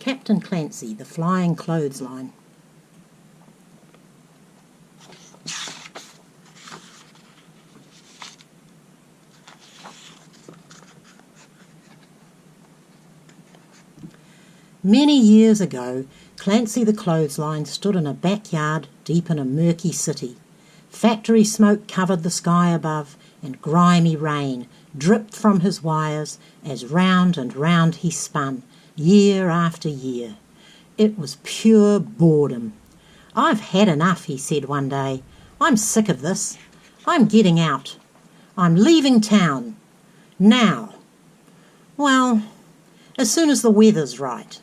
Captain Clancy, the Flying Clothesline. Many years ago, Clancy the Clothesline stood in a backyard deep in a murky city. Factory smoke covered the sky above, and grimy rain dripped from his wires as round and round he spun, year after year. It was pure boredom. "I've had enough," he said one day. "I'm sick of this. I'm getting out. I'm leaving town. Now. Well, as soon as the weather's right."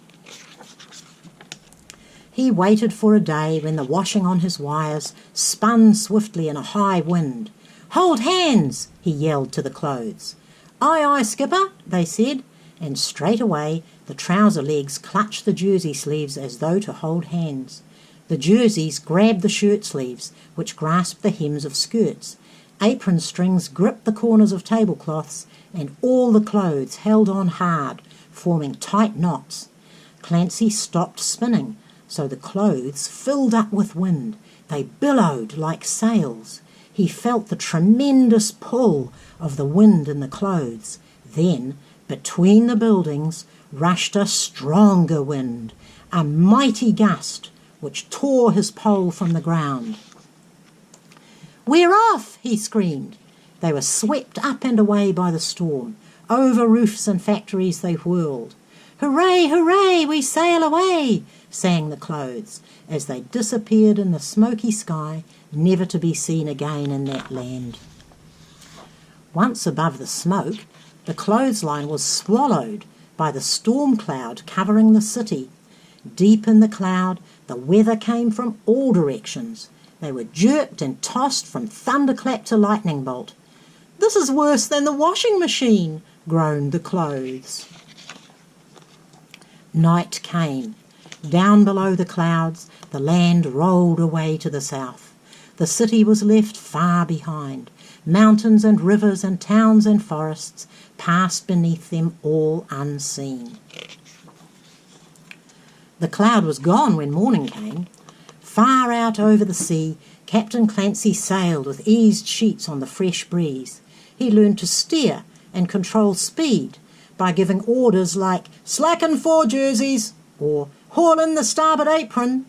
He waited for a day when the washing on his wires spun swiftly in a high wind. "Hold hands!" he yelled to the clothes. "Aye, aye, skipper," they said, and straight away the trouser legs clutched the jersey sleeves as though to hold hands. The jerseys grabbed the shirt sleeves, which grasped the hems of skirts. Apron strings gripped the corners of tablecloths, and all the clothes held on hard, forming tight knots. Clancy stopped spinning, so the clothes filled up with wind. They billowed like sails. He felt the tremendous pull of the wind in the clothes. Then, between the buildings, rushed a stronger wind, a mighty gust, which tore his pole from the ground. "We're off!" he screamed. They were swept up and away by the storm. Over roofs and factories they whirled. "Hooray, hooray, we sail away!" sang the clothes, as they disappeared in the smoky sky, never to be seen again in that land. Once above the smoke, the clothesline was swallowed by the storm cloud covering the city. Deep in the cloud, the weather came from all directions. They were jerked and tossed from thunderclap to lightning bolt. "This is worse than the washing machine," groaned the clothes. Night came. Down below the clouds, the land rolled away to the south. The city was left far behind. Mountains and rivers and towns and forests passed beneath them all unseen. The cloud was gone when morning came. Far out over the sea, Captain Clancy sailed with eased sheets on the fresh breeze. He learned to steer and control speed by giving orders like "slacken fore jerseys" or "haul in the starboard apron."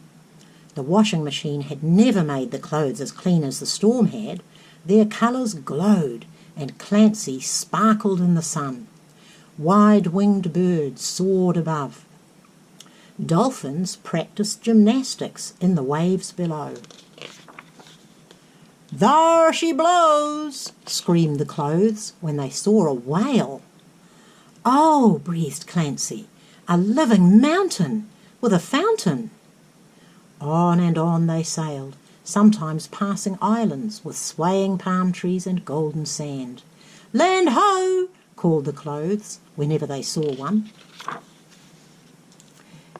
The washing machine had never made the clothes as clean as the storm had. Their colours glowed, and Clancy sparkled in the sun. Wide-winged birds soared above. Dolphins practised gymnastics in the waves below. "There she blows!" screamed the clothes when they saw a whale. "Oh," breathed Clancy, "a living mountain with a fountain." On and on they sailed, sometimes passing islands with swaying palm trees and golden sand. "Land ho!" called the clothes whenever they saw one.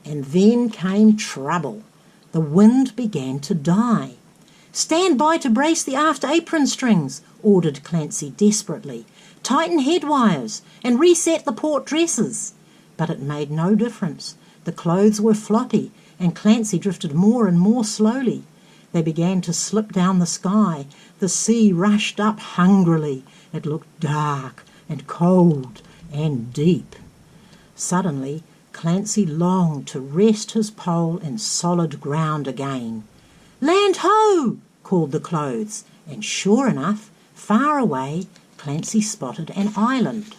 And then came trouble. The wind began to die. "Stand by to brace the aft apron strings," ordered Clancy desperately. "Tighten head wires and reset the port dresses." But it made no difference. The clothes were floppy, and Clancy drifted more and more slowly. They began to slip down the sky. The sea rushed up hungrily. It looked dark and cold and deep. Suddenly, Clancy longed to rest his pole in solid ground again. "Land ho!" called the clothes, and sure enough, far away, Clancy spotted an island.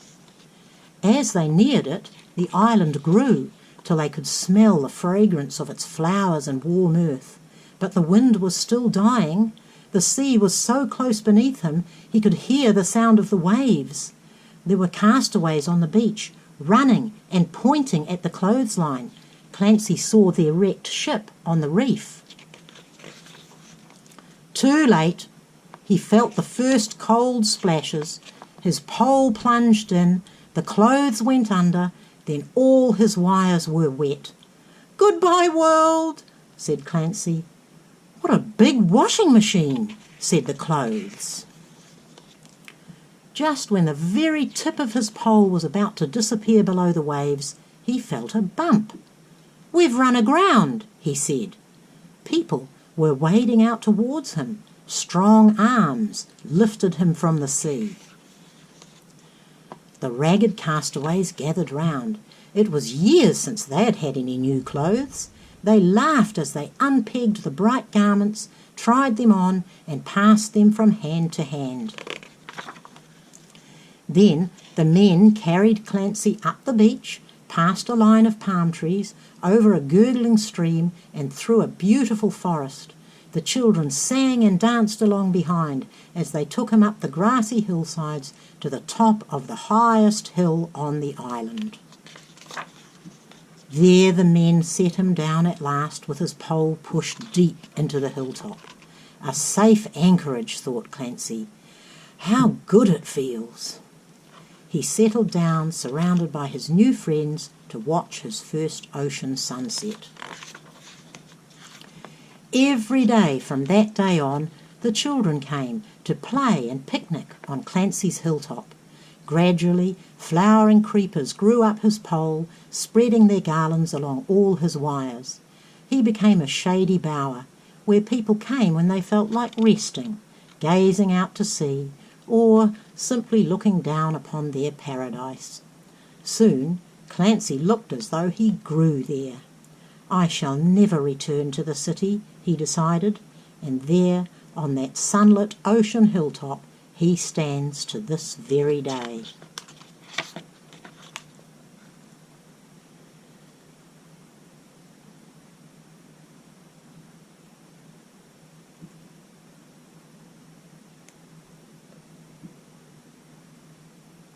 As they neared it, the island grew till they could smell the fragrance of its flowers and warm earth. But the wind was still dying. The sea was so close beneath him he could hear the sound of the waves. There were castaways on the beach, running and pointing at the clothesline. Clancy saw their wrecked ship on the reef. Too late. He felt the first cold splashes. His pole plunged in, the clothes went under, then all his wires were wet. "Goodbye, world," said Clancy. "What a big washing machine," said the clothes. Just when the very tip of his pole was about to disappear below the waves, he felt a bump. "We've run aground," he said. People were wading out towards him. Strong arms lifted him from the sea. The ragged castaways gathered round. It was years since they had had any new clothes. They laughed as they unpegged the bright garments, tried them on, and passed them from hand to hand. Then the men carried Clancy up the beach, past a line of palm trees, over a gurgling stream, and through a beautiful forest. The children sang and danced along behind as they took him up the grassy hillsides to the top of the highest hill on the island. There the men set him down at last with his pole pushed deep into the hilltop. A safe anchorage, thought Clancy. How good it feels. He settled down, surrounded by his new friends, to watch his first ocean sunset. Every day from that day on, the children came to play and picnic on Clancy's hilltop. Gradually, flowering creepers grew up his pole, spreading their garlands along all his wires. He became a shady bower, where people came when they felt like resting, gazing out to sea, or simply looking down upon their paradise. Soon, Clancy looked as though he grew there. I shall never return to the city, he decided, and there, on that sunlit ocean hilltop, he stands to this very day.